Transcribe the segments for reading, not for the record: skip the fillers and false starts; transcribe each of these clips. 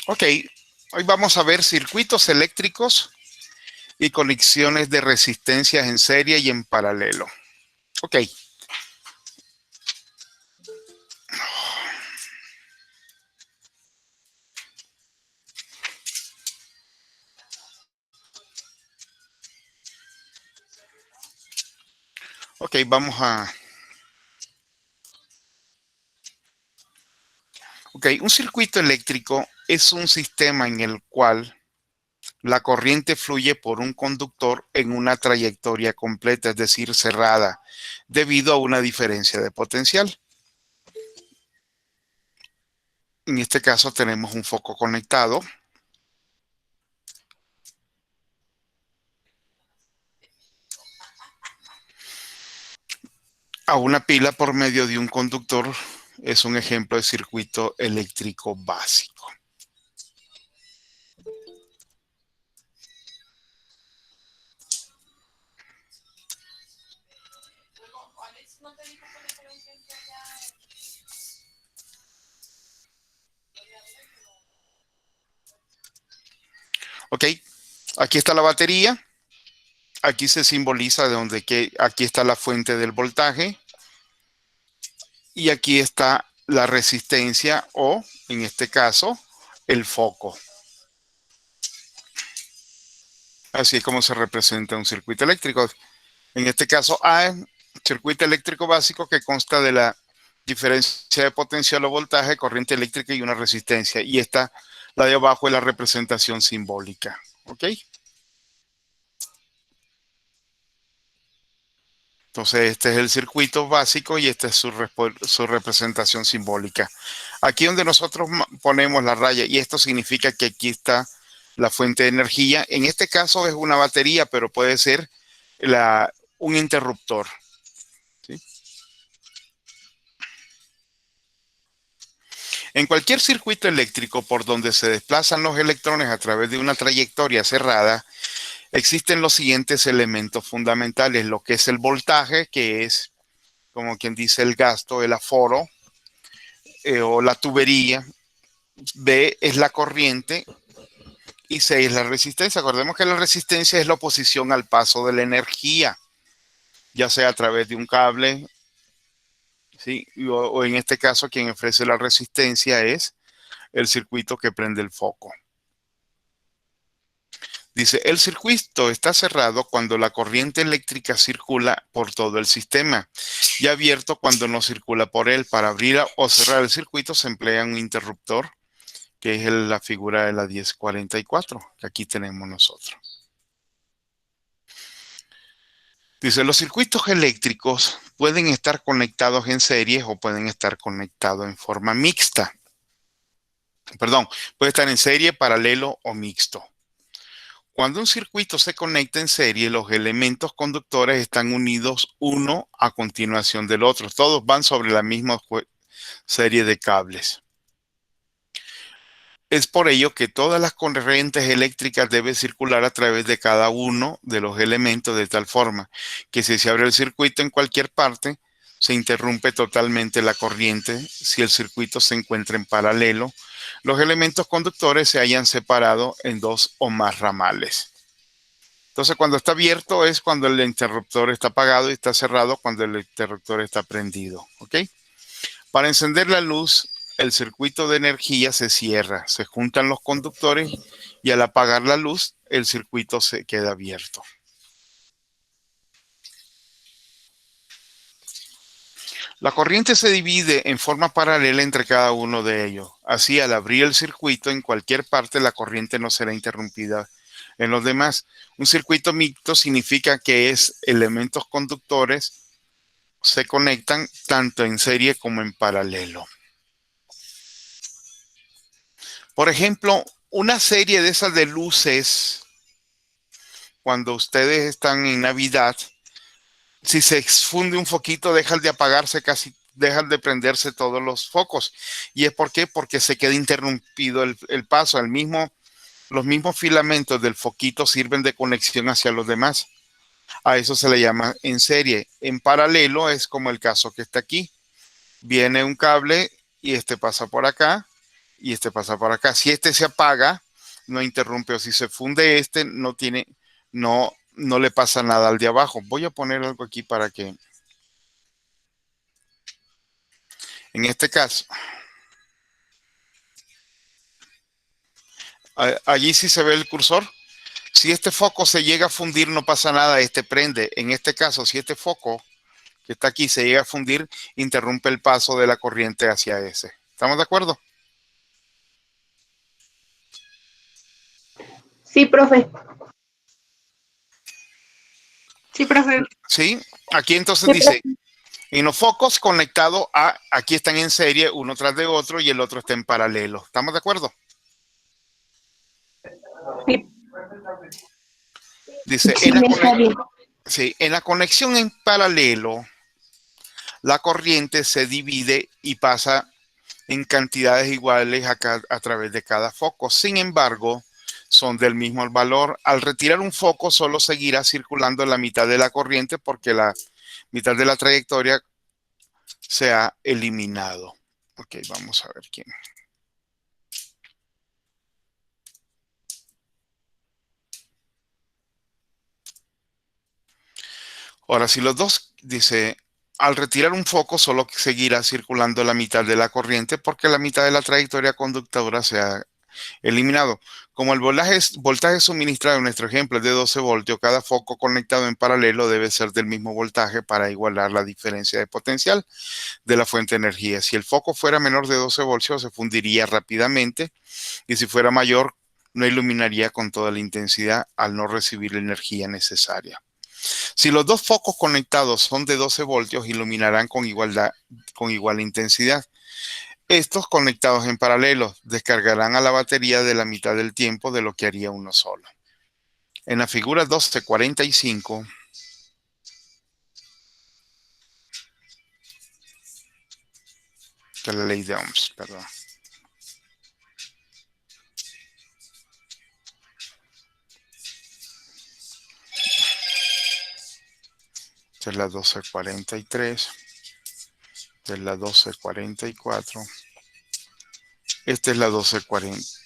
Ok, hoy vamos a ver circuitos eléctricos y conexiones de resistencias en serie y en paralelo. Ok. Ok, vamos a... Ok, un circuito eléctrico es un sistema en el cual la corriente fluye por un conductor en una trayectoria completa, es decir, cerrada, debido a una diferencia de potencial. En este caso tenemos un foco conectado a una pila por medio de un conductor. Es un ejemplo de circuito eléctrico básico. Ok, aquí está la batería. Aquí se simboliza de donde que aquí está la fuente del voltaje y aquí está la resistencia o, en este caso, el foco. Así es como se representa un circuito eléctrico. En este caso A, circuito eléctrico básico que consta de la diferencia de potencial o voltaje, corriente eléctrica y una resistencia. Y esta, la de abajo, es la representación simbólica. ¿Ok? Entonces, este es el circuito básico y esta es su representación simbólica. Aquí donde nosotros ponemos la raya, y esto significa que aquí está la fuente de energía. En este caso es una batería, pero puede ser un interruptor. ¿Sí? En cualquier circuito eléctrico por donde se desplazan los electrones a través de una trayectoria cerrada, existen los siguientes elementos fundamentales: lo que es el voltaje, que es, como quien dice, el gasto, el aforo, o la tubería. B es la corriente y C es la resistencia. Acordemos que la resistencia es la oposición al paso de la energía, ya sea a través de un cable, ¿sí? o en este caso quien ofrece la resistencia es el circuito que prende el foco. Dice, el circuito está cerrado cuando la corriente eléctrica circula por todo el sistema y abierto cuando no circula por él. Para abrir o cerrar el circuito se emplea un interruptor, que es la figura de la 1044, que aquí tenemos nosotros. Dice, los circuitos eléctricos pueden estar conectados en serie o pueden estar conectados en forma mixta. Perdón, puede estar en serie, paralelo o mixto. Cuando un circuito se conecta en serie, los elementos conductores están unidos uno a continuación del otro. Todos van sobre la misma serie de cables. Es por ello que todas las corrientes eléctricas deben circular a través de cada uno de los elementos de tal forma que si se abre el circuito en cualquier parte, se interrumpe totalmente la corriente. Si el circuito se encuentra en paralelo, los elementos conductores se hayan separado en dos o más ramales. Entonces, cuando está abierto es cuando el interruptor está apagado y está cerrado cuando el interruptor está prendido. ¿Ok? Para encender la luz, el circuito de energía se cierra, se juntan los conductores y al apagar la luz, el circuito se queda abierto. La corriente se divide en forma paralela entre cada uno de ellos. Así, al abrir el circuito en cualquier parte, la corriente no será interrumpida en los demás. Un circuito mixto significa que elementos conductores se conectan tanto en serie como en paralelo. Por ejemplo, una serie de esas de luces, cuando ustedes están en Navidad, si se funde un foquito, dejan de apagarse dejan de prenderse todos los focos. ¿Y es por qué? Porque se queda interrumpido el paso. Los mismos filamentos del foquito sirven de conexión hacia los demás. A eso se le llama en serie. En paralelo es como el caso que está aquí. Viene un cable y este pasa por acá y este pasa por acá. Si este se apaga, no interrumpe, o si se funde este, no le pasa nada al de abajo. Voy a poner algo aquí para que, en este caso, allí sí se ve el cursor. Si este foco se llega a fundir, no pasa nada, este prende. En este caso, si este foco que está aquí se llega a fundir, interrumpe el paso de la corriente hacia ese. ¿Estamos de acuerdo? Sí, profe. Sí, profe. Sí. Aquí entonces Sí, dice, en los focos conectados aquí están en serie, uno tras de otro, y el otro está en paralelo. ¿Estamos de acuerdo? sí, Dice, sí, está bien. sí, en la conexión en paralelo, la corriente se divide y pasa en cantidades iguales a través de cada foco. Sin embargo, son del mismo valor. Al retirar un foco, solo seguirá circulando en la mitad de la corriente porque la mitad de la trayectoria se ha eliminado. Ok, vamos a ver quién. Ahora, si los dos, dice, al retirar un foco, solo seguirá circulando la mitad de la corriente porque la mitad de la trayectoria conductora se ha eliminado. Como el voltaje suministrado en nuestro ejemplo es de 12 voltios, cada foco conectado en paralelo debe ser del mismo voltaje para igualar la diferencia de potencial de la fuente de energía. Si el foco fuera menor de 12 voltios, se fundiría rápidamente, y si fuera mayor, no iluminaría con toda la intensidad al no recibir la energía necesaria. Si los dos focos conectados son de 12 voltios, iluminarán con igual intensidad. Estos conectados en paralelo descargarán a la batería de la mitad del tiempo de lo que haría uno solo. En la figura 1245, que es la ley de Ohms, perdón. Esta es la 1243, esta es la 1244, esta es la 1240.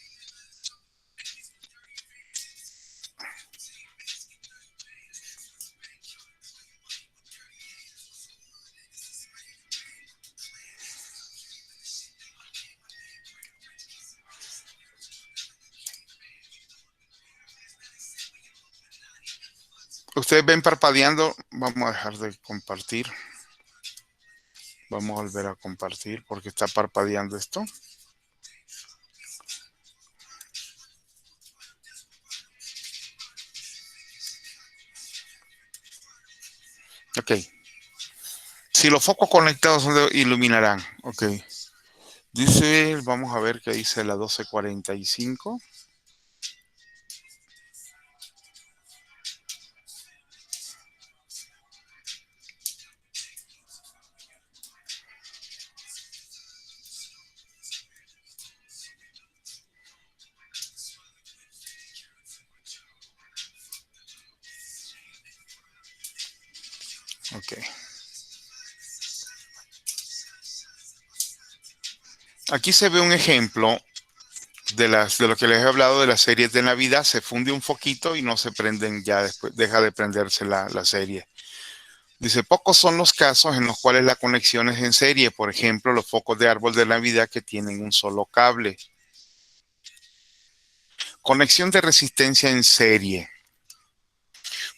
Ustedes ven parpadeando, vamos a dejar de compartir. Vamos a volver a compartir porque está parpadeando esto. Ok. Si los focos conectados iluminarán. Ok. Dice, vamos a ver qué dice la 1245. Ok. Aquí se ve un ejemplo de lo que les he hablado de las series de Navidad. Se funde un foquito y no se prenden ya después, deja de prenderse la serie. Dice, pocos son los casos en los cuales la conexión es en serie. Por ejemplo, los focos de árbol de Navidad que tienen un solo cable. Conexión de resistencia en serie.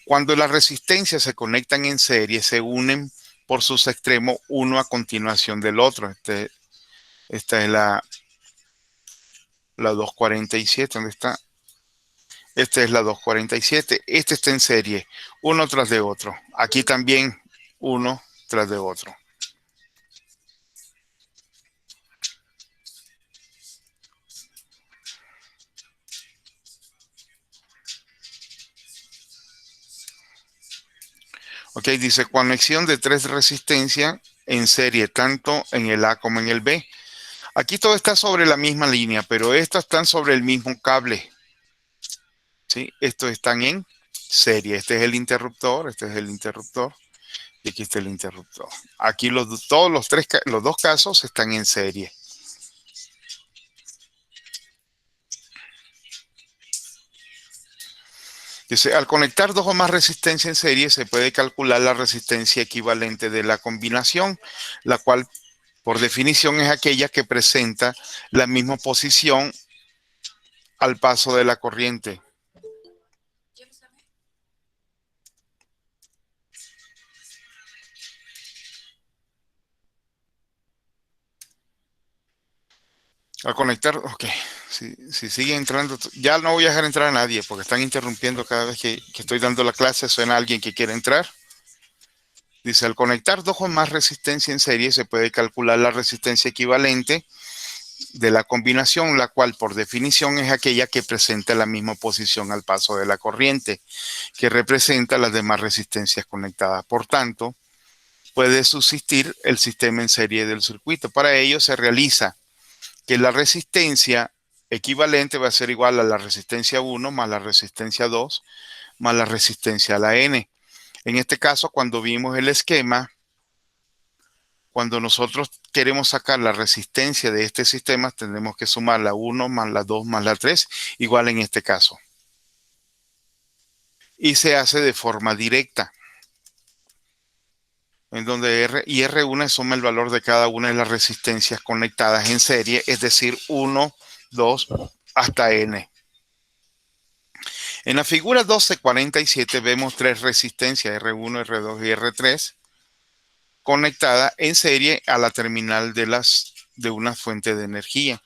Cuando las resistencias se conectan en serie, se unen por sus extremos uno a continuación del otro. Esta es la 247. ¿Dónde está? Esta es la 247. Este está en serie, uno tras de otro. Aquí también uno tras de otro. Ok, dice conexión de tres resistencias en serie, tanto en el A como en el B. Aquí todo está sobre la misma línea, pero estas están sobre el mismo cable. ¿Sí? Estos están en serie. Este es el interruptor, este es el interruptor, y aquí está el interruptor. Aquí todos los dos casos están en serie. Dice, al conectar dos o más resistencias en serie, se puede calcular la resistencia equivalente de la combinación, la cual por definición es aquella que presenta la misma posición al paso de la corriente. Al conectar, ok, si sigue entrando, ya no voy a dejar entrar a nadie porque están interrumpiendo cada vez que estoy dando la clase, suena alguien que quiere entrar. Dice, al conectar dos o más resistencia en serie, se puede calcular la resistencia equivalente de la combinación, la cual por definición es aquella que presenta la misma posición al paso de la corriente, que representa las demás resistencias conectadas. Por tanto, puede subsistir el sistema en serie del circuito. Para ello se realiza que la resistencia equivalente va a ser igual a la resistencia 1 más la resistencia 2 más la resistencia a la N. En este caso, cuando vimos el esquema, cuando nosotros queremos sacar la resistencia de este sistema, tendremos que sumar la 1 más la 2 más la 3, igual en este caso. Y se hace de forma directa, en donde R y R1 suma el valor de cada una de las resistencias conectadas en serie, es decir, 1, 2 hasta N. En la figura 1247 vemos tres resistencias, R1, R2 y R3, conectadas en serie a la terminal de una fuente de energía.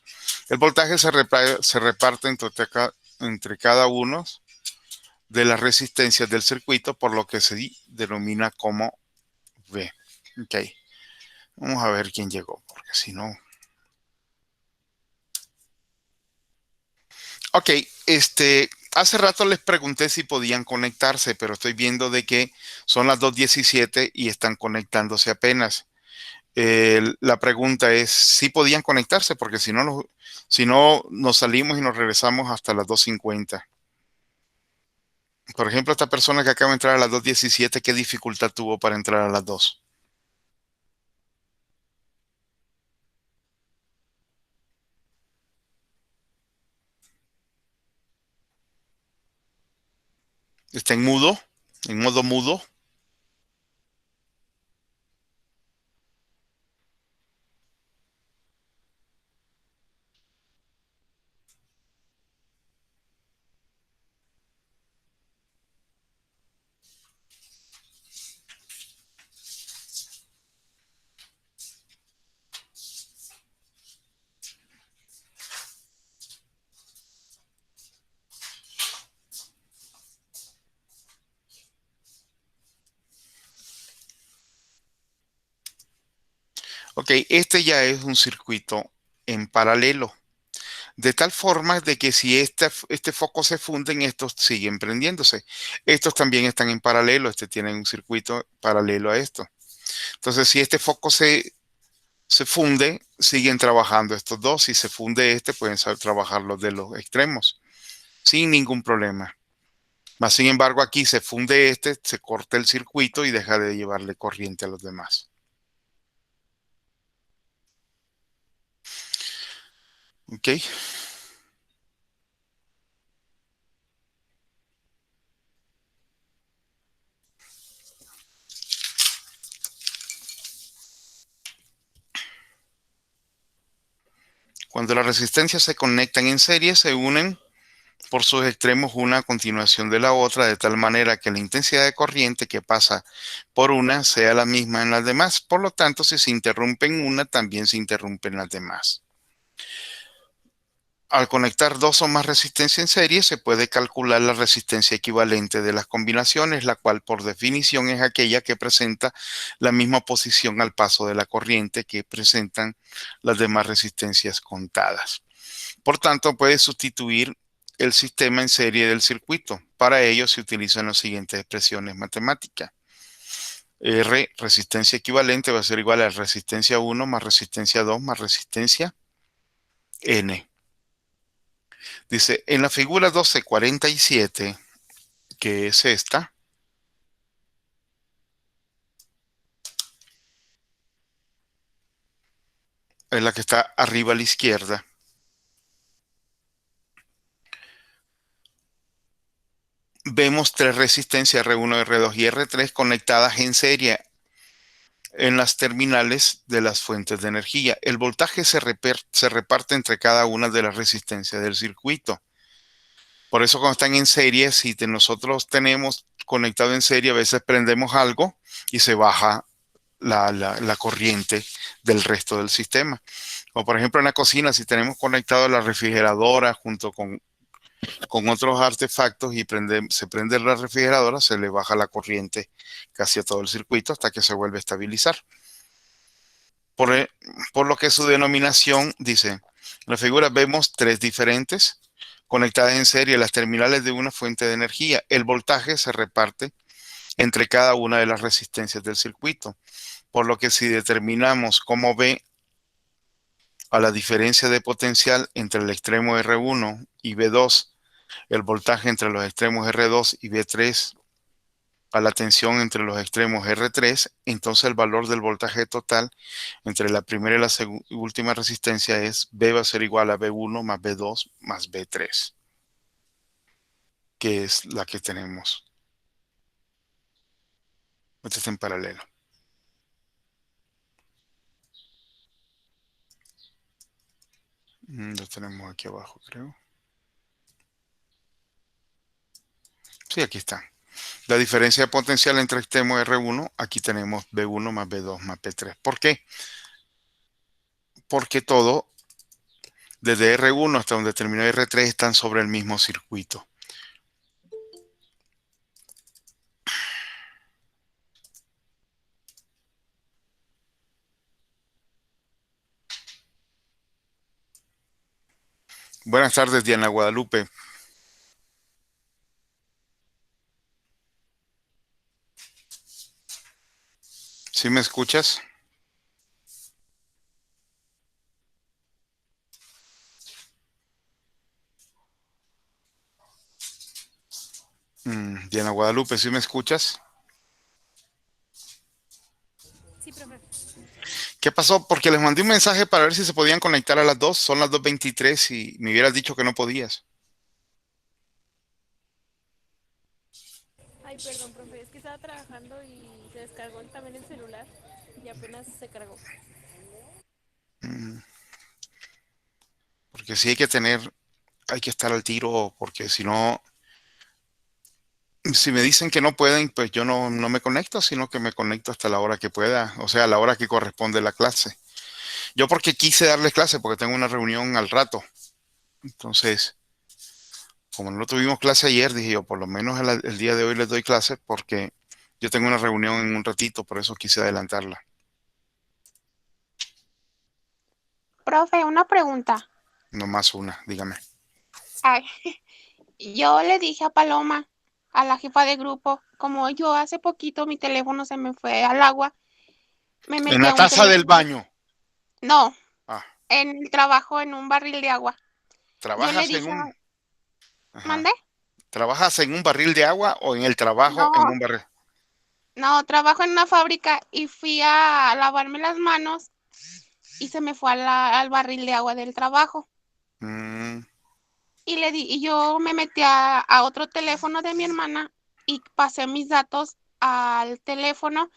El voltaje se reparte entre cada uno de las resistencias del circuito, por lo que se denomina como V. Ok, vamos a ver quién llegó, porque si no... Ok, hace rato les pregunté si podían conectarse, pero estoy viendo de que son las 2:17 y están conectándose apenas. La pregunta es si podían conectarse, porque si no, nos salimos y nos regresamos hasta las 2:50. Por ejemplo, esta persona que acaba de entrar a las 2:17, ¿qué dificultad tuvo para entrar a las 2? ¿Está en mudo? ¿En modo mudo? Ok, este ya es un circuito en paralelo. De tal forma de que si este foco se funden, estos siguen prendiéndose. Estos también están en paralelo, tienen un circuito paralelo a esto. Entonces, si este foco se funde, siguen trabajando estos dos. Si se funde pueden trabajar los de los extremos, sin ningún problema. Más sin embargo, aquí se funde se corta el circuito y deja de llevarle corriente a los demás. ¿Ok? Cuando las resistencias se conectan en serie, se unen por sus extremos una a continuación de la otra, de tal manera que la intensidad de corriente que pasa por una sea la misma en las demás. Por lo tanto, si se interrumpen una, también se interrumpen las demás. Al conectar dos o más resistencias en serie, se puede calcular la resistencia equivalente de las combinaciones, la cual por definición es aquella que presenta la misma posición al paso de la corriente que presentan las demás resistencias contadas. Por tanto, puede sustituir el sistema en serie del circuito. Para ello se utilizan las siguientes expresiones matemáticas. R, resistencia equivalente, va a ser igual a resistencia 1 más resistencia 2 más resistencia N. Dice, en la figura 1247, que es esta, es la que está arriba a la izquierda. vemos tres resistencias R1, R2 y R3 conectadas en serie en las terminales de las fuentes de energía. El voltaje se reparte entre cada una de las resistencias del circuito. Por eso cuando están en serie, si nosotros tenemos conectado en serie, a veces prendemos algo y se baja la corriente del resto del sistema. O por ejemplo en la cocina, si tenemos conectado la refrigeradora junto con otros artefactos y se prende la refrigeradora, se le baja la corriente casi a todo el circuito hasta que se vuelve a estabilizar. Por, e- por lo que su denominación dice, en la figura vemos tres diferentes conectadas en serie las terminales de una fuente de energía. El voltaje se reparte entre cada una de las resistencias del circuito, por lo que si determinamos cómo V a la diferencia de potencial entre el extremo R1 y V2, el voltaje entre los extremos R2 y V3, a la tensión entre los extremos R3, entonces el valor del voltaje total entre la primera y la última resistencia es V va a ser igual a V1 más V2 más V3, que es la que tenemos. Esta está en paralelo. Lo tenemos aquí abajo, creo. Sí, aquí está. La diferencia de potencial entre extremo R1, aquí tenemos V1 más V2 más V3. ¿Por qué? Porque todo, desde R1 hasta donde terminó R3, están sobre el mismo circuito. Buenas tardes, Diana Guadalupe. ¿Sí me escuchas? Diana Guadalupe, ¿sí me escuchas? Sí, profe. ¿Qué pasó? Porque les mandé un mensaje para ver si se podían conectar a las 2. Son las 2:23 y me hubieras dicho que no podías. Ay, perdón, profe, es que estaba trabajando y se descargó también el celular y apenas se cargó. Mm, Porque sí hay que estar al tiro, porque si no, si me dicen que no pueden, pues yo no me conecto, sino que me conecto hasta la hora que pueda, o sea, a la hora que corresponde la clase. Yo porque quise darles clase, porque tengo una reunión al rato. Entonces, como no tuvimos clase ayer, dije yo, por lo menos el día de hoy les doy clase porque yo tengo una reunión en un ratito, por eso quise adelantarla. Profe, una pregunta. No más una, dígame. Ay, yo le dije a Paloma, a la jefa de grupo, como yo hace poquito mi teléfono se me fue al agua, me En metí la a un taza del teléfono. baño. No, Ah, en el trabajo en un barril de agua. Yo le ¿trabajas en dije, un, ajá, ¿mandé? ¿trabajas en un barril de agua o en el trabajo en No, un barril? no, trabajo en una fábrica y fui a lavarme las manos y se me fue al barril de agua del trabajo. Mm, Y yo me metí a otro teléfono de mi hermana y pasé mis datos al teléfono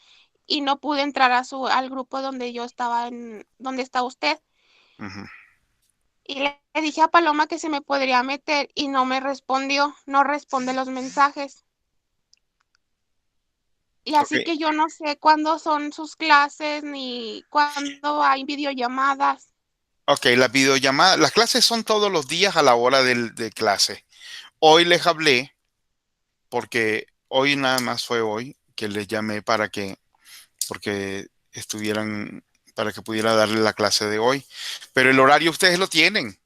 y no pude entrar al grupo donde yo estaba donde está usted. ujú. Y le dije a Paloma que se me podría meter y no me respondió, no responde los mensajes. Y Ok, así que yo no sé cuándo son sus clases ni cuándo hay videollamadas. ok, las videollamadas, las clases son todos los días a la hora de clase. Hoy les hablé porque hoy nada más fue hoy que les llamé porque estuvieran, para que pudiera darle la clase de hoy. Pero el horario ustedes lo tienen.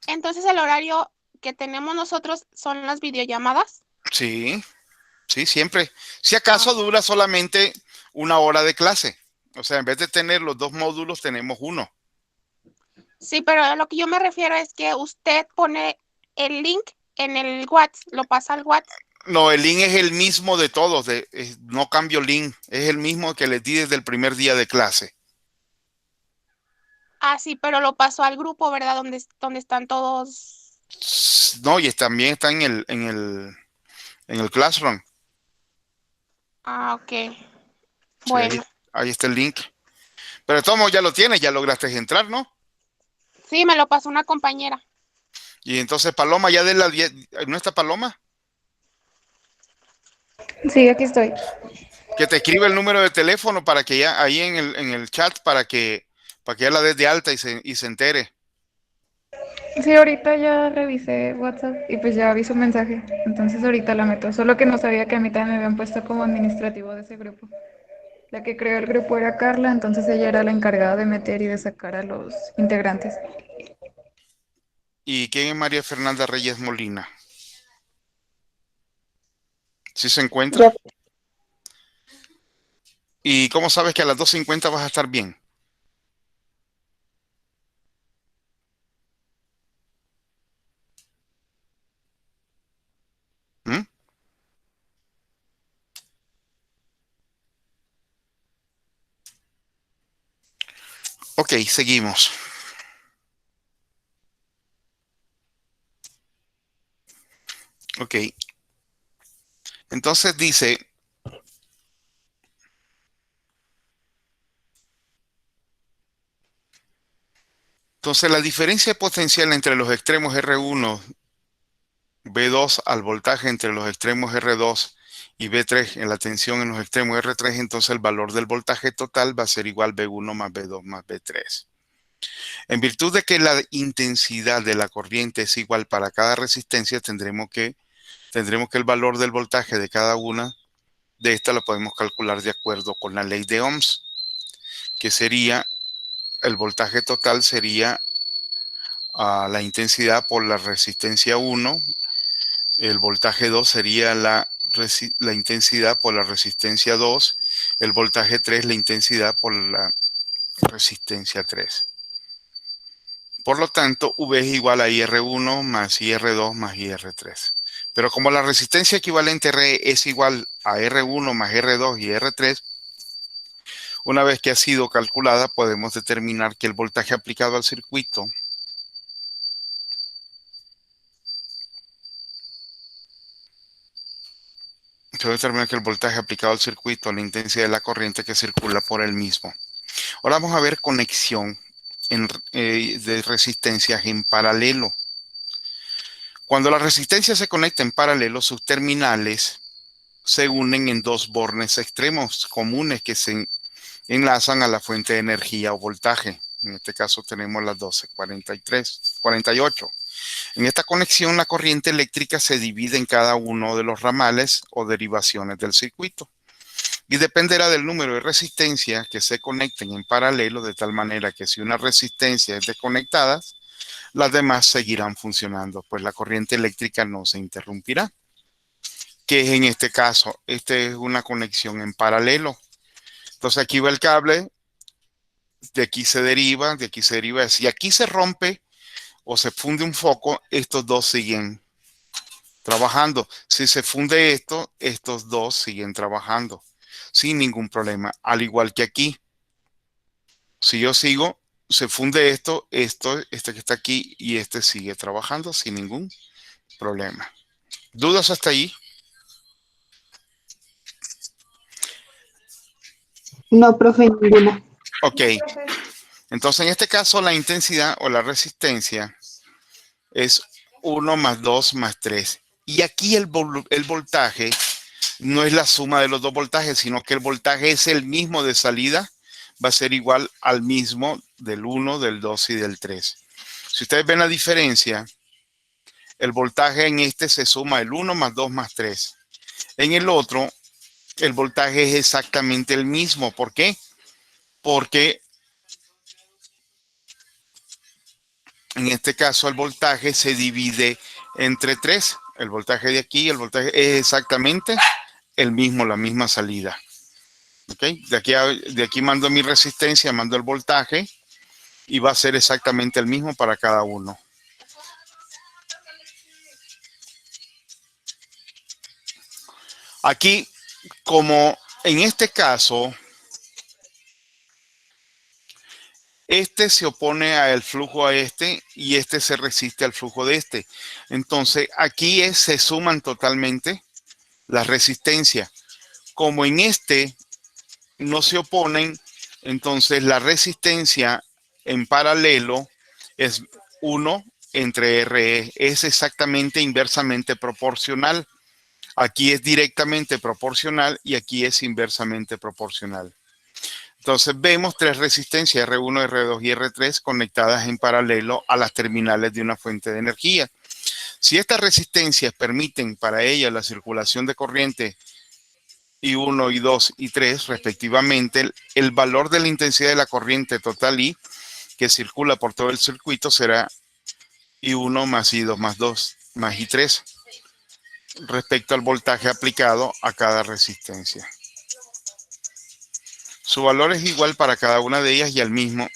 Entonces el horario que tenemos nosotros son las videollamadas. Sí, sí, siempre. Si Ah, acaso dura solamente una hora de clase. O sea, en vez de tener los dos módulos, tenemos uno. sí, pero a lo que yo me refiero es que usted pone el link en el WhatsApp, lo pasa al WhatsApp. No, el link es el mismo de todos. No cambio link. Es el mismo que les di desde el primer día de clase. Ah, sí, pero lo pasó al grupo, ¿verdad? Donde están todos. No, y también está en el Classroom. Ah, ok. Sí, Bueno. ahí está el link. Pero tomo ya lo tienes, ya lograste entrar, ¿no? Sí, me lo pasó una compañera. Y entonces Paloma, ya de la 10, ¿no está Paloma? Sí, aquí estoy. Que te escribe el número de teléfono para que ya, ahí en el chat, para que ya la des de alta y se entere. Sí, ahorita ya revisé WhatsApp y pues ya vi su mensaje. Entonces ahorita la meto. Solo que no sabía que a mí también me habían puesto como administrativo de ese grupo. La que creó el grupo era Carla, entonces ella era la encargada de meter y de sacar a los integrantes. ¿Y quién es María Fernanda Reyes Molina? ¿Sí se encuentra? Ya. ¿Y cómo sabes que a las 2:50 vas a estar bien? ¿Mm? Ok, seguimos. Ok, entonces dice, entonces la diferencia potencial entre los extremos R1, B2 al voltaje entre los extremos R2 y B3 en la tensión en los extremos R3, entonces el valor del voltaje total va a ser igual B1 más B2 más B3. En virtud de que la intensidad de la corriente es igual para cada resistencia, tendremos que el valor del voltaje de cada una de estas lo podemos calcular de acuerdo con la ley de Ohms, que sería el voltaje total sería la intensidad por la resistencia 1, el voltaje 2 sería la intensidad por la resistencia 2, el voltaje 3 la intensidad por la resistencia 3. Por lo tanto, V es igual a IR1 más IR2 más IR3. Pero como la resistencia equivalente R es igual a R1 más R2 y R3, una vez que ha sido calculada, podemos determinar que el voltaje aplicado al circuito a la intensidad de la corriente que circula por el mismo. Ahora vamos a ver conexión de resistencias en paralelo. Cuando la resistencia se conecta en paralelo, sus terminales se unen en dos bornes extremos comunes que se enlazan a la fuente de energía o voltaje. En este caso tenemos las 12:48. En esta conexión, la corriente eléctrica se divide en cada uno de los ramales o derivaciones del circuito y dependerá del número de resistencias que se conecten en paralelo, de tal manera que si una resistencia es desconectada, las demás seguirán funcionando, pues la corriente eléctrica no se interrumpirá. ¿Qué es en este caso? Esta es una conexión en paralelo. Entonces aquí va el cable, de aquí se deriva, de aquí se deriva. Si aquí se rompe o se funde un foco, estos dos siguen trabajando. Si se funde esto, estos dos siguen trabajando sin ningún problema. Al igual que aquí, si yo sigo, se funde este que está aquí y este sigue trabajando sin ningún problema. ¿Dudas hasta ahí? No, profe, ninguna. Ok. Entonces, en este caso, la intensidad o la resistencia es 1 más 2 más 3. Y aquí el voltaje no es la suma de los dos voltajes, sino que el voltaje es el mismo de salida, va a ser igual al mismo del 1, del 2 y del 3. Si ustedes ven la diferencia, el voltaje en este se suma el 1 más 2 más 3. En el otro, el voltaje es exactamente el mismo. ¿Por qué? Porque en este caso el voltaje se divide entre 3. El voltaje de aquí, el voltaje es exactamente el mismo, la misma salida. ¿Okay? De aquí mando mi resistencia, mando el voltaje y va a ser exactamente el mismo para cada uno. Aquí, como en este caso, Este se opone al flujo a este y este se resiste al flujo de este. Entonces, aquí se suman totalmente las resistencias. Como en este no se oponen, entonces la resistencia en paralelo es 1 entre RE. Es exactamente inversamente proporcional. Aquí es directamente proporcional y aquí es inversamente proporcional. Entonces vemos tres resistencias R1, R2 y R3 conectadas en paralelo a las terminales de una fuente de energía. Si estas resistencias permiten para ella la circulación de corriente I1, I2 y 3 respectivamente, el valor de la intensidad de la corriente total I que circula por todo el circuito será I1 más I2 más 2 más I3 respecto al voltaje aplicado a cada resistencia. Su valor es igual para cada una de ellas y el mismo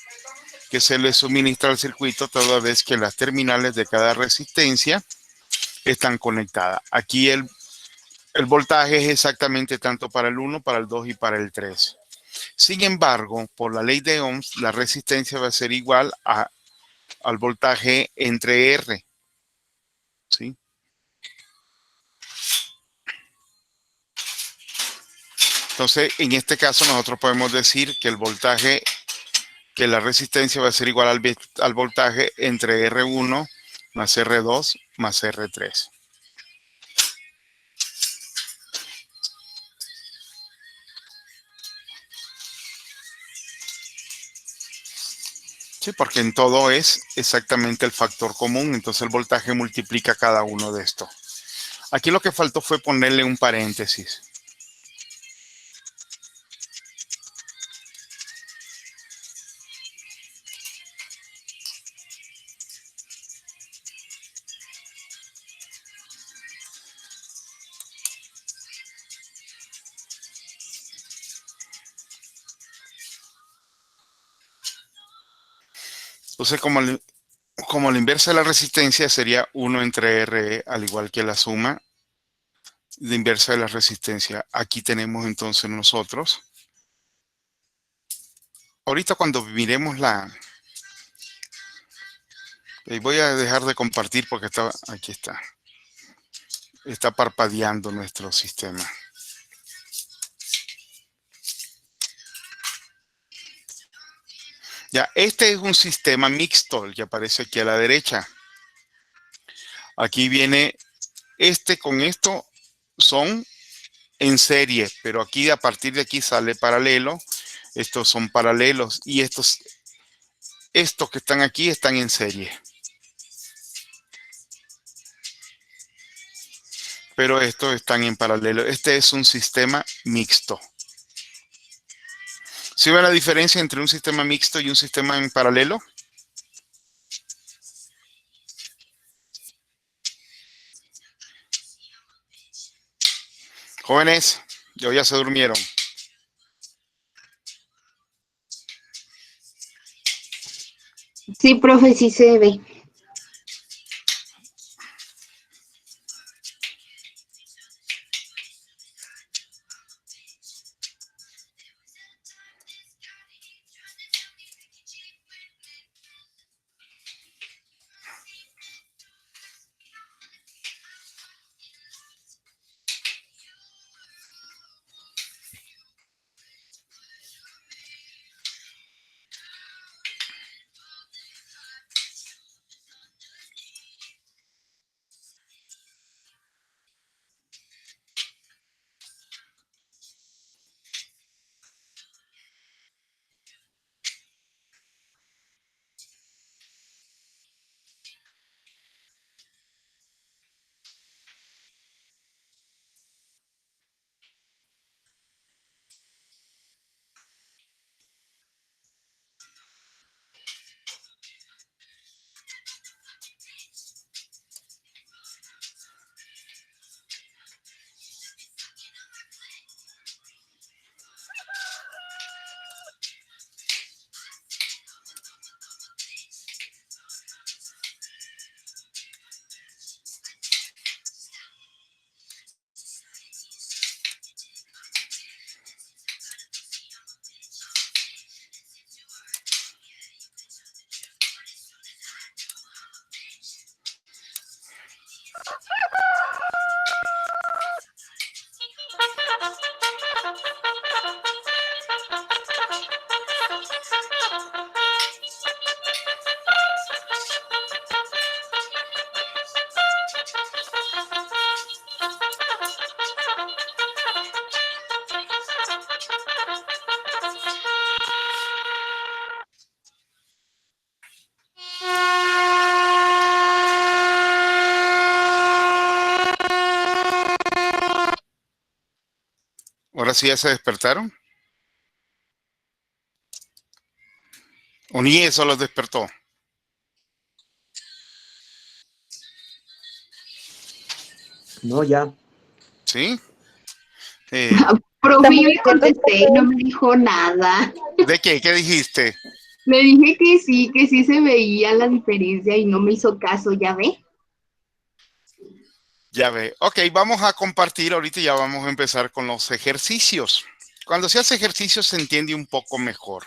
que se le suministra al circuito toda vez que las terminales de cada resistencia están conectadas. Aquí el voltaje es exactamente tanto para el 1, para el 2 y para el 3. Sin embargo, por la ley de Ohms, la resistencia va a ser igual al voltaje entre R. ¿Sí? Entonces, en este caso nosotros podemos decir que el voltaje, que la resistencia va a ser igual al voltaje entre R1 más R2 más R3. Sí, porque en todo es exactamente el factor común, entonces el voltaje multiplica cada uno de estos. Aquí lo que faltó fue ponerle un paréntesis. Entonces, como la inversa de la resistencia sería 1 entre RE, al igual que la suma de inversa de la resistencia. Aquí tenemos entonces nosotros. Ahorita cuando miremos voy a dejar de compartir porque aquí está. Está parpadeando nuestro sistema. Ya, este es un sistema mixto, el que aparece aquí a la derecha. Aquí viene este con esto, son en serie, pero aquí a partir de aquí sale paralelo. Estos son paralelos y estos que están aquí están en serie. Pero estos están en paralelo. Este es un sistema mixto. ¿Sí ven la diferencia entre un sistema mixto y un sistema en paralelo? Jóvenes, ya se durmieron. Sí, profe, sí se ve. ¿Ahora sí ya se despertaron? ¿O ni eso los despertó? No, ya. ¿Sí? Profe, yo le contesté, no me dijo nada. ¿De qué? ¿Qué dijiste? Le dije que sí se veía la diferencia y no me hizo caso, ¿ya ve? Ya ve. Ok, vamos a compartir ahorita y ya vamos a empezar con los ejercicios. Cuando se hace ejercicio se entiende un poco mejor.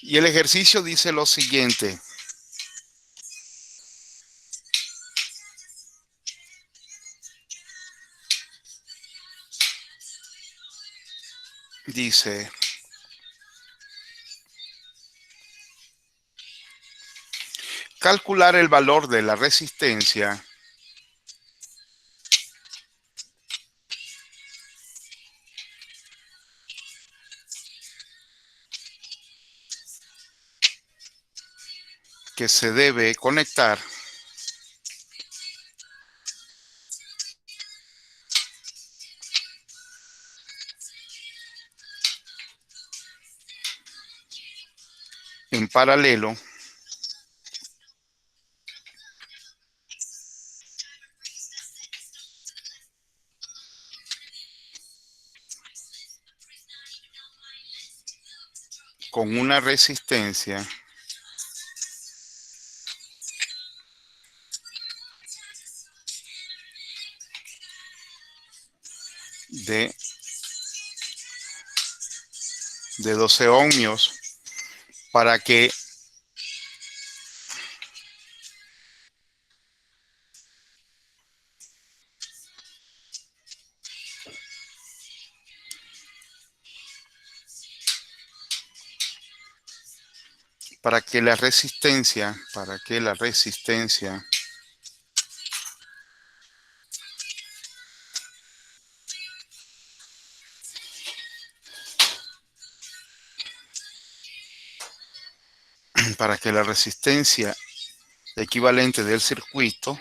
Y el ejercicio dice lo siguiente. Dice, calcular el valor de la resistencia que se debe conectar en paralelo con una resistencia de 12 ohmios para que la resistencia, para que la resistencia equivalente del circuito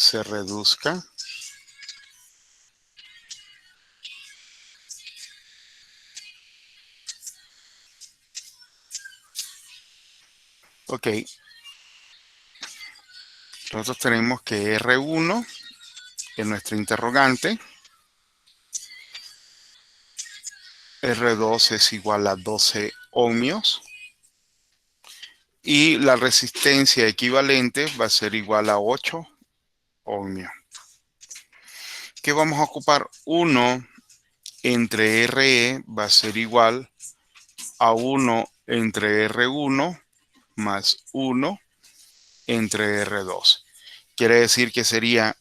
se reduzca ok, nosotros tenemos que R1 es nuestra interrogante, R2 es igual a 12 ohmios y la resistencia equivalente va a ser igual a 8 ohmios. ¿Qué vamos a ocupar? 1 entre RE va a ser igual a 1 entre R1 más 1 entre R2. Quiere decir que sería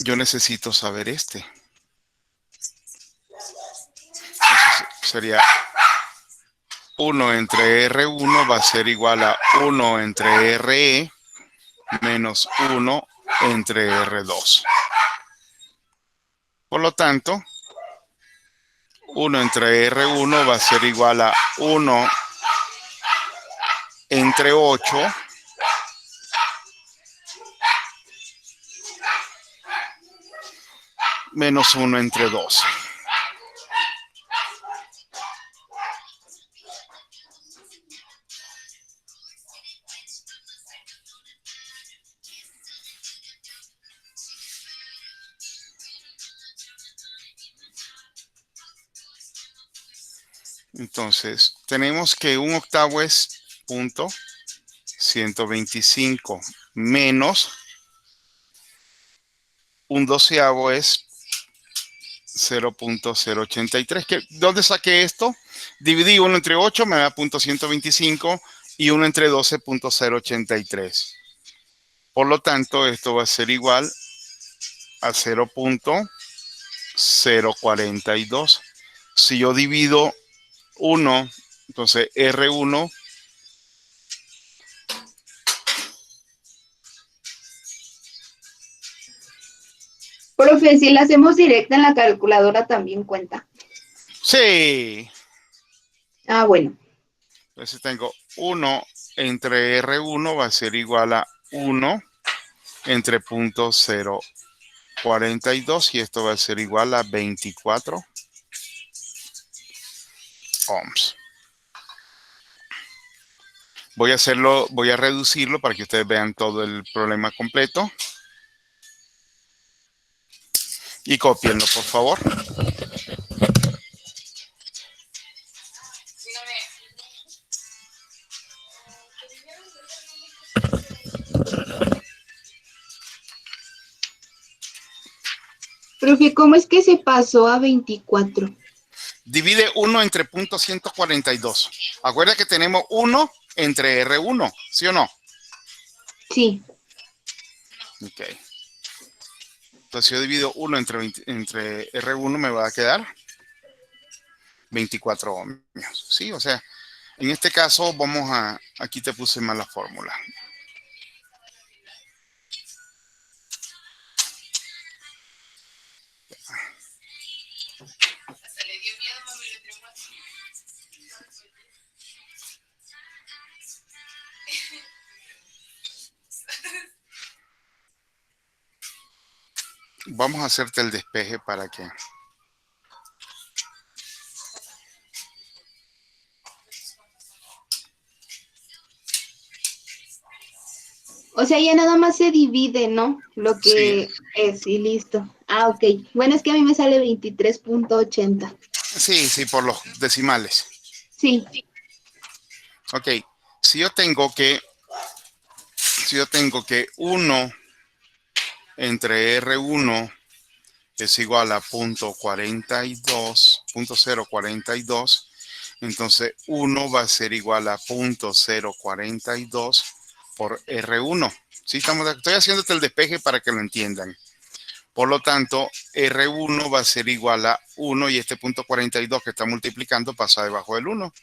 yo necesito saber este. Entonces sería 1 entre R1 va a ser igual a 1 entre RE menos 1 entre R2. Por lo tanto, 1 entre R1 va a ser igual a 1 entre 8 menos 1 entre 12. Entonces, tenemos que un octavo es 0.125 menos un doceavo es 0.083. ¿Dónde saqué esto? Dividí 1 entre 8, me da 0.125 y 1 entre 12, 0.083. Por lo tanto, esto va a ser igual a 0.042. Si yo divido 1, entonces R1 profe, si la hacemos directa en la calculadora también cuenta. Sí. Ah, bueno. Entonces tengo 1 entre R1 va a ser igual a 1 entre punto 0,42 y esto va a ser igual a 24 ohms. Voy a reducirlo para que ustedes vean todo el problema completo. Y cópienlo, por favor. Profe, ¿cómo es que se pasó a 24? Divide 1 entre punto 142. Acuerda que tenemos 1 entre R1, ¿sí o no? Sí. Ok. Entonces yo divido 1 entre R1 me va a quedar 24 ohmios. Sí, o sea, en este caso aquí te puse mal la fórmula. Vamos a hacerte el despeje para que... O sea, ya nada más se divide, ¿no? Lo Sí, que es y listo. Ah, ok. Bueno, es que a mí me sale 23.80. sí, por los decimales. Sí. Ok, si yo tengo que 1 entre R1 es igual a punto 42, punto 0,42, entonces 1 va a ser igual a punto 0,42 por R1. ¿Sí? Estoy haciéndote el despeje para que lo entiendan. Por lo tanto, R1 va a ser igual a 1 y este punto 42 que está multiplicando pasa debajo del 1.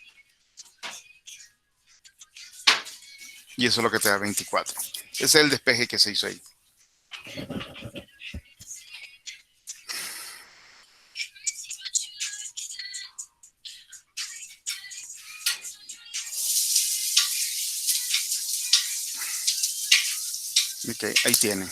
Y eso es lo que te da 24. Ese es el despeje que se hizo ahí. Ok, ahí tienen.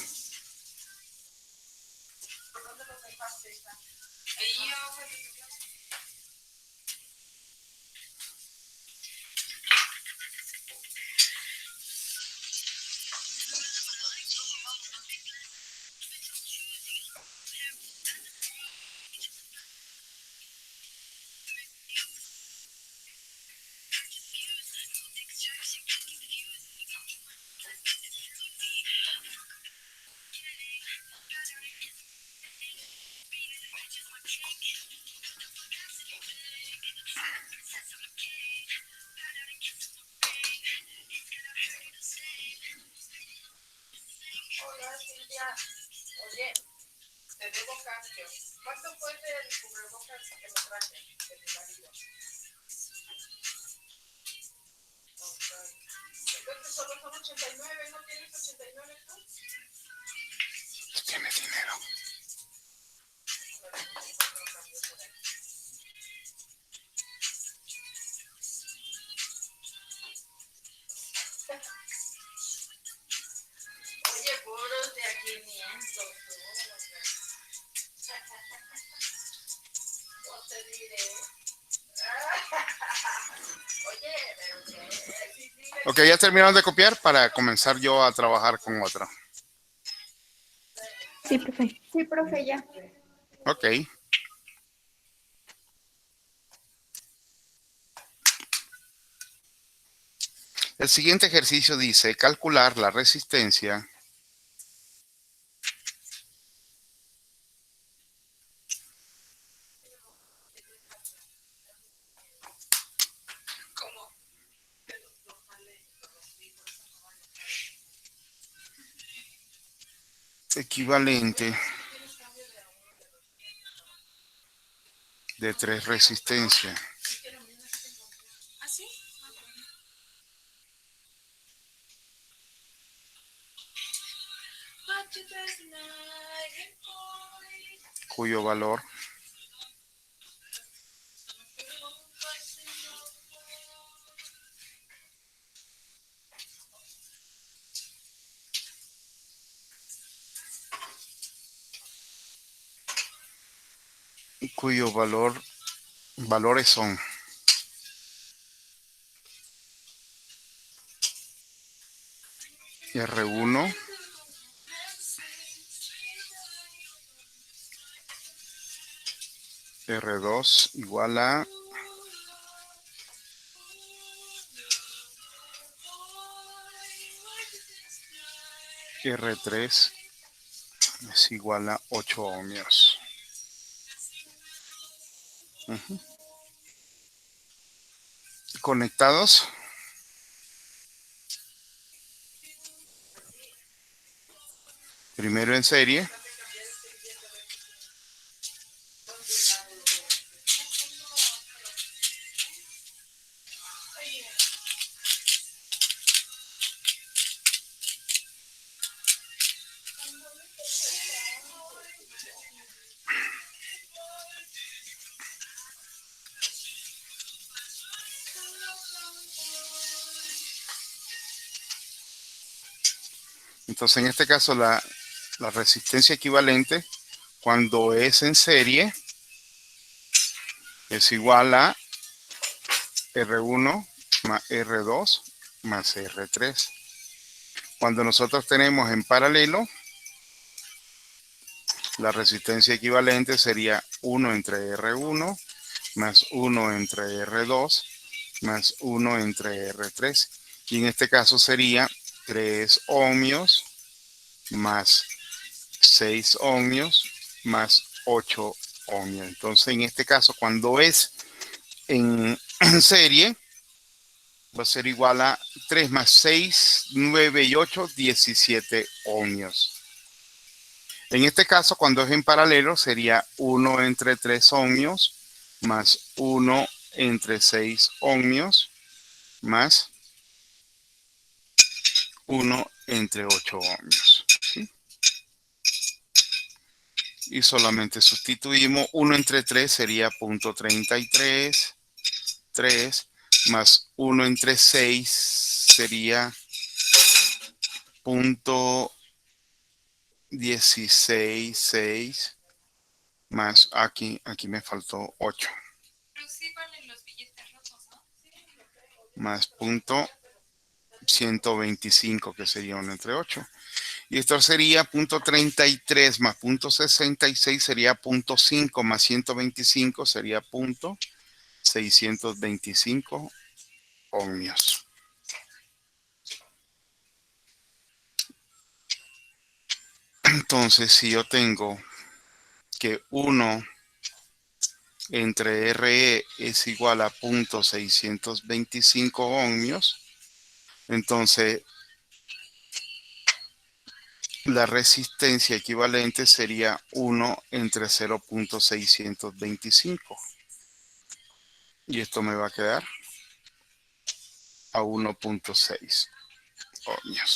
Tienes dinero. Ok, ya terminaron de copiar para comenzar yo a trabajar con otra. Sí, profe. Sí, profe, ya. Ok. El siguiente ejercicio dice calcular la resistencia equivalente de 3 resistencias. cuyo valor valores son R1, R2 igual a R3 es igual a 8 ohmios. Conectados. Primero en serie. Entonces, en este caso, la resistencia equivalente cuando es en serie es igual a R1 más R2 más R3. Cuando nosotros tenemos en paralelo, la resistencia equivalente sería 1 entre R1 más 1 entre R2 más 1 entre R3. Y en este caso sería 3 ohmios más 6 ohmios más 8 ohmios. Entonces, en este caso, cuando es en serie, va a ser igual a 3 más 6, 9 y 8, 17 ohmios. En este caso, cuando es en paralelo, sería 1 entre 3 ohmios más 1 entre 6 ohmios más 1 entre 8 ohmios. ¿Sí? Y solamente sustituimos 1 entre 3 sería 0.33, 3, más 1 entre 6 sería 0.16, 6, más aquí me faltó 8. Más 0.125, que sería 1 entre 8. Y esto sería 0.33 más 0.66 sería 0.5 más 125 sería 0.625 ohmios. Entonces, si yo tengo que 1 entre RE es igual a 0.625 ohmios, entonces la resistencia equivalente sería 1 entre 0.625. Y esto me va a quedar a 1.6 ohmios.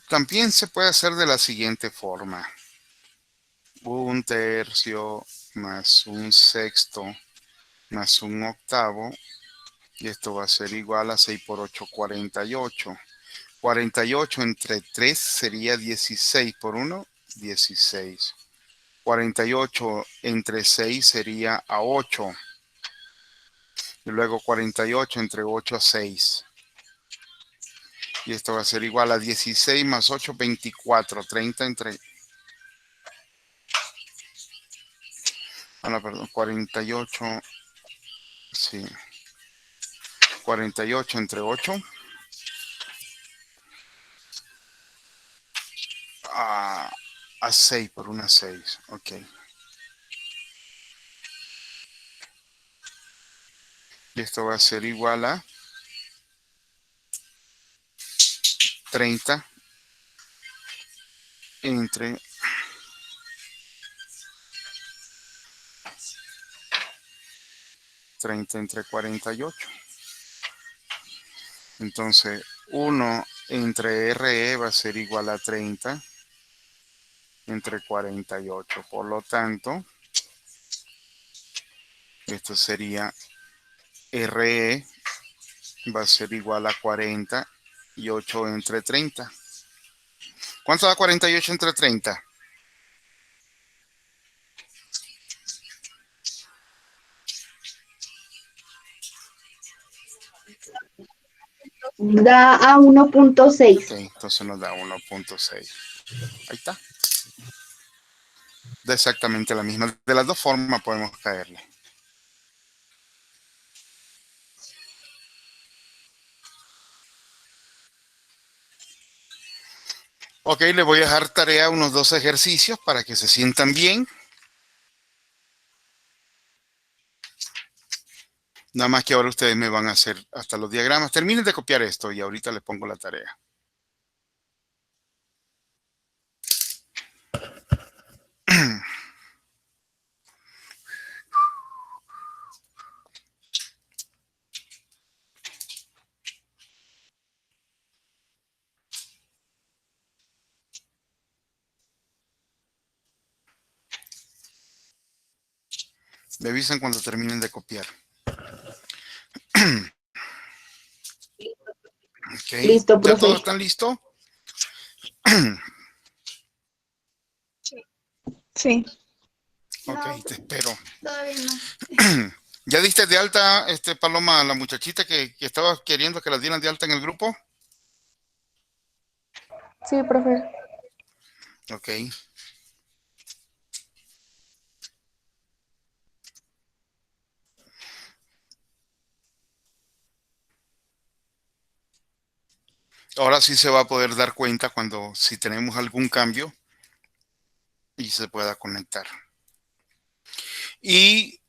También se puede hacer de la siguiente forma. 1/3 más 1/6 más 1/8. Y esto va a ser igual a 6 por 8, 48. 48 entre 3 sería 16 por 1, 16. 48 entre 6 sería a 8. Y luego 48 entre 8 a 6. Y esto va a ser igual a 16 más 8, 24. 30 entre... Ah, no, perdón. 48. Sí. 48 entre 8. A 6 por una 6. Ok. Y esto va a ser igual a 30 entre 30 entre 48. Entonces, 1 entre RE va a ser igual a 30 entre 48. Por lo tanto, esto sería RE va a ser igual a 40 y 8 entre 30. ¿Cuánto da 48 entre 30? Da a 1.6. Ok, entonces nos da 1.6. Ahí está. Da exactamente la misma. De las dos formas podemos caerle. Ok, le voy a dejar tarea unos 2 ejercicios para que se sientan bien. Nada más que ahora ustedes me van a hacer hasta los diagramas. Terminen de copiar esto y ahorita les pongo la tarea. Me avisan cuando terminen de copiar. Ok, Listo, ¿ya profe. todos están listos? Sí. Ok, te espero. Todavía no. ¿Ya diste de alta, Paloma, a la muchachita que estaba queriendo que la dieran de alta en el grupo? Sí, profe. Ok. Ahora sí se va a poder dar cuenta cuando si tenemos algún cambio y se pueda conectar. Y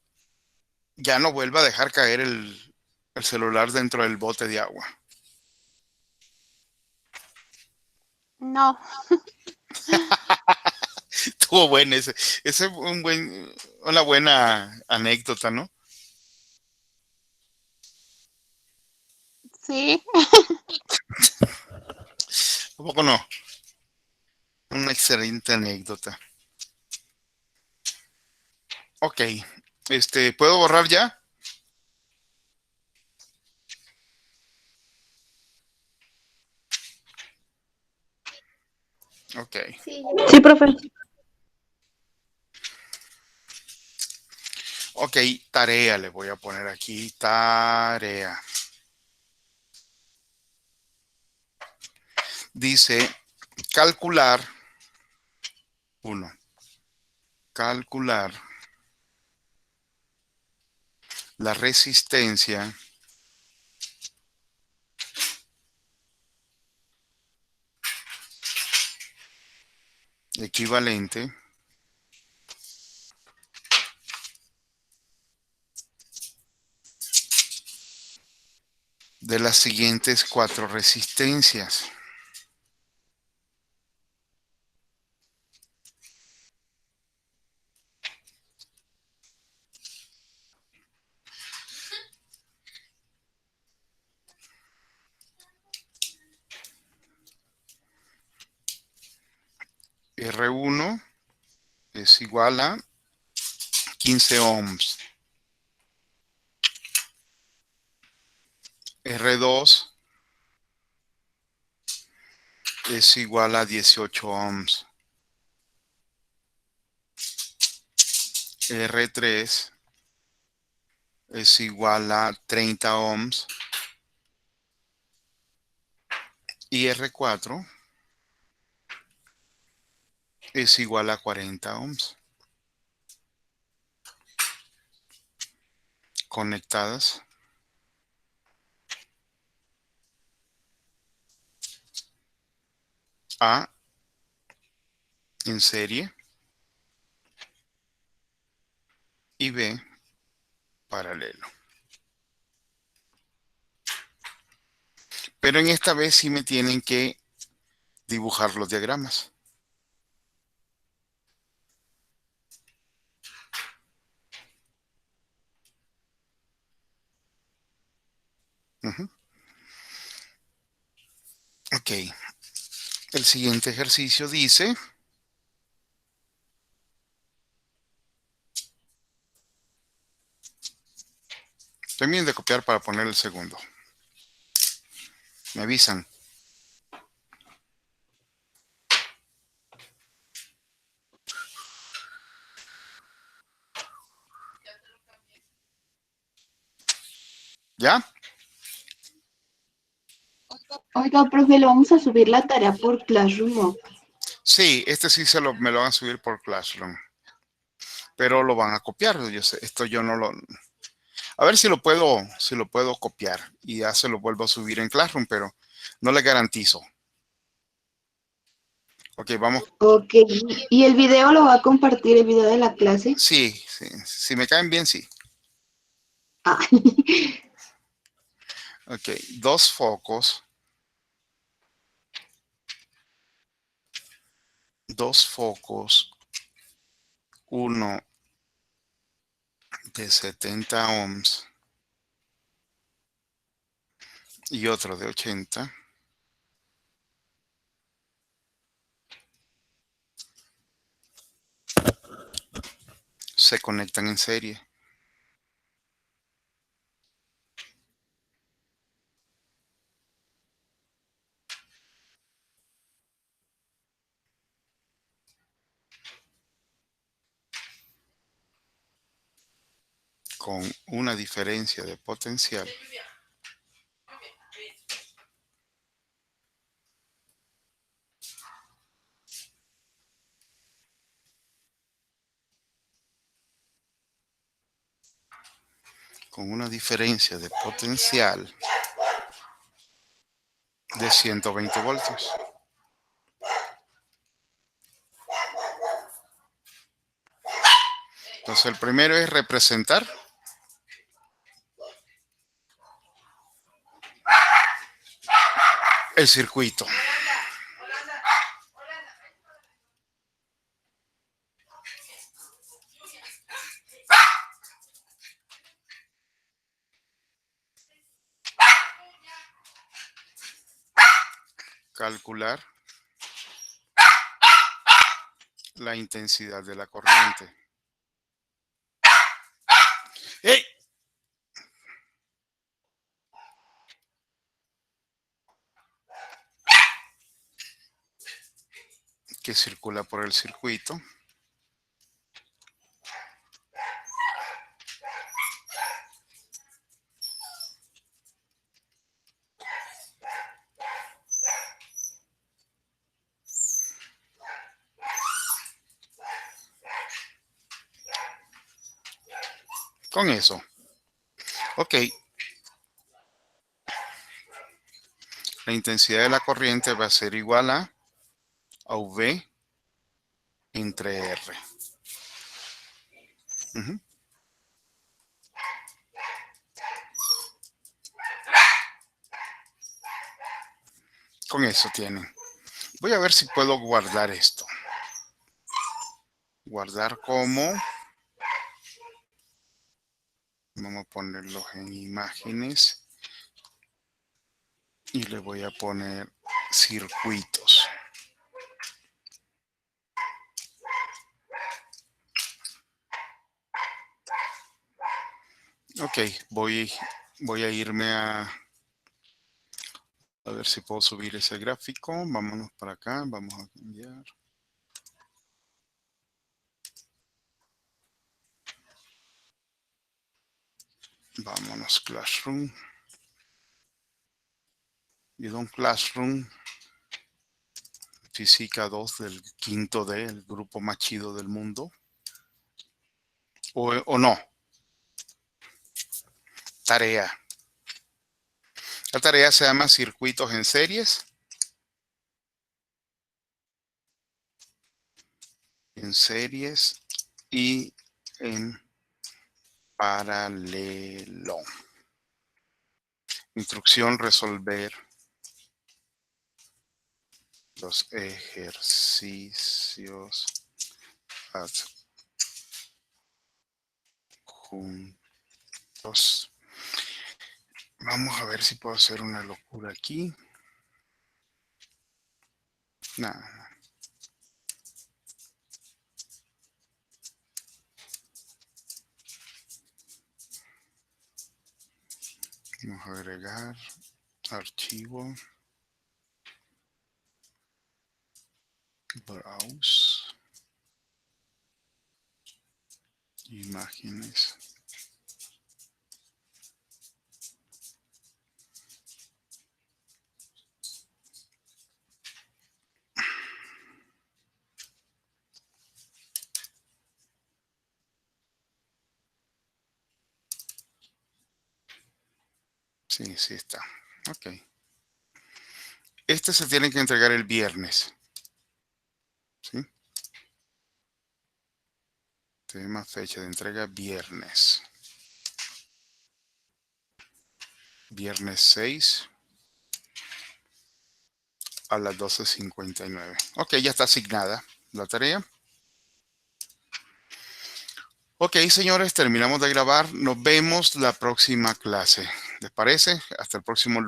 ya no vuelva a dejar caer el celular dentro del bote de agua. No, Estuvo bueno ese. Ese es una buena anécdota, ¿no? sí. ¿A poco no? Una excelente anécdota. Ok. ¿Puedo borrar ya? Ok. Sí, profe. Ok, tarea le voy a poner aquí. Tarea. Dice calcular. Uno. Calcular la resistencia equivalente de las siguientes 4 resistencias. R1 es igual a 15 ohms. R2 es igual a 18 ohms. R3 es igual a 30 ohms. Y R4 es igual a 40 ohms. Conectadas a en serie y B paralelo. Pero en esta vez sí me tienen que dibujar los diagramas. Ujú. Ok. El siguiente ejercicio dice... Terminen de copiar para poner el segundo. Me avisan. ¿Ya? Oiga, profe, ¿le vamos a subir la tarea por Classroom o qué? Sí, este sí me lo van a subir por Classroom. Pero lo van a copiar. Yo sé, esto yo no lo... A ver si lo puedo copiar. Y ya se lo vuelvo a subir en Classroom, pero no le garantizo. Ok, vamos. Ok, ¿y el video lo va a compartir, el video de la clase? Sí, sí. Si me caen bien, sí. Ah, Ok, dos focos. Dos focos. Uno de 70 ohms. Y otro de 80. Se conectan en serie. Con una diferencia de potencial de 120 voltios. Entonces el primero es representar el circuito. Calcular la intensidad de la corriente. ¡Ey! Que circula por el circuito. Con eso. Ok. La intensidad de la corriente va a ser igual a V entre R. Ujú. Con eso tienen. Voy a ver si puedo guardar esto. Guardar como... Vamos a ponerlos en imágenes. Y le voy a poner circuitos. Ok, voy a irme a ver si puedo subir ese gráfico. Vámonos para acá, vamos a cambiar. Vámonos, Classroom. Y Don Classroom. Física 2 del quinto D, el grupo más chido del mundo. O no. Tarea. La tarea se llama circuitos en series. en series y en paralelo. Instrucción: resolver los ejercicios adjuntos. Vamos a ver si puedo hacer una locura aquí. Nada. Vamos a agregar archivo. Browse. Imágenes. Sí, sí está. Ok. Este se tiene que entregar el viernes. ¿Sí? Tema, fecha de entrega, viernes. Viernes 6 a las 12:59. Ok, ya está asignada la tarea. Ok, señores, terminamos de grabar. Nos vemos la próxima clase. ¿Les parece? Hasta el próximo lunes.